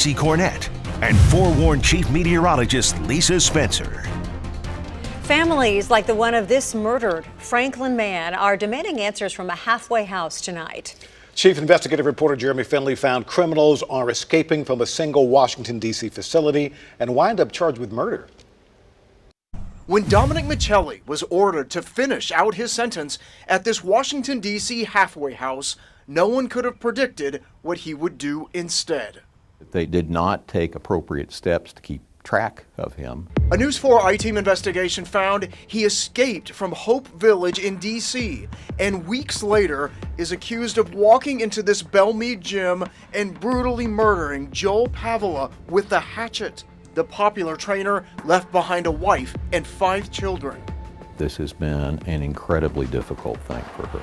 C. Cornett, and forewarned Chief Meteorologist Lisa Spencer. Families like the one of this murdered Franklin man are demanding answers from a halfway house tonight. Chief Investigative Reporter Jeremy Finley found criminals are escaping from a single Washington, D.C. facility and wind up charged with murder. When Dominic Michelli was ordered to finish out his sentence at this Washington, D.C. halfway house, no one could have predicted what he would do instead. They did not take appropriate steps to keep track of him. A News 4 I-Team investigation found he escaped from Hope Village in D.C. and weeks later is accused of walking into this Belmead gym and brutally murdering Joel Pavola with a hatchet. The popular trainer left behind a wife and 5 children. This has been an incredibly difficult thing for her.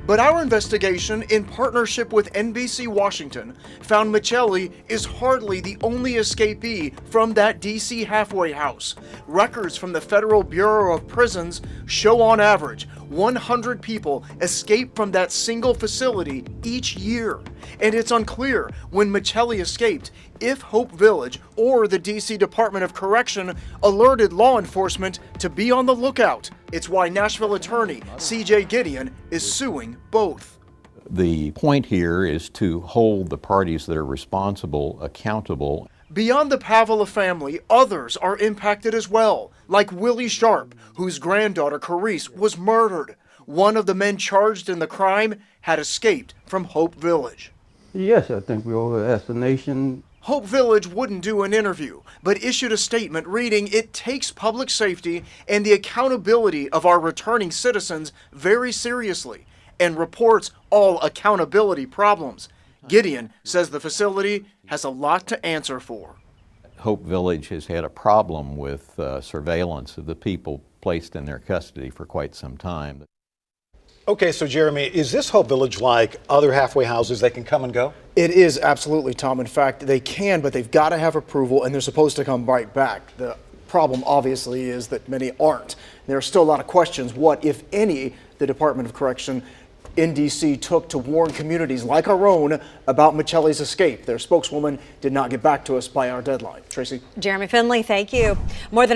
But our investigation, in partnership with NBC Washington, found Michelli is hardly the only escapee from that D.C. halfway house. Records from the Federal Bureau of Prisons show on average 100 people escape from that single facility each year. And it's unclear when Michelli escaped if Hope Village or the D.C. Department of Correction alerted law enforcement to be on the lookout. It's why Nashville attorney C.J. Gideon is suing both. The point here is to hold the parties that are responsible accountable. Beyond the Pavola family, others are impacted as well, like Willie Sharp, whose granddaughter Carice was murdered. One of the men charged in the crime had escaped from Hope Village. Yes, I think we owe it as a nation. Hope Village wouldn't do an interview, but issued a statement reading, "It takes public safety and the accountability of our returning citizens very seriously, and reports all accountability problems." Gideon says the facility has a lot to answer for. Hope Village has had a problem with surveillance of the people placed in their custody for quite some time. Okay, so Jeremy, is this Hope Village like other halfway houses? They can come and go? It is absolutely, Tom. In fact, they can, but they've got to have approval and they're supposed to come right back. The problem, obviously, is that many aren't. There are still a lot of questions. What, if any, the Department of Correction in D.C. took to warn communities like our own about Michelli's escape? Their spokeswoman did not get back to us by our deadline. Tracy? Jeremy Finley, thank you. More than a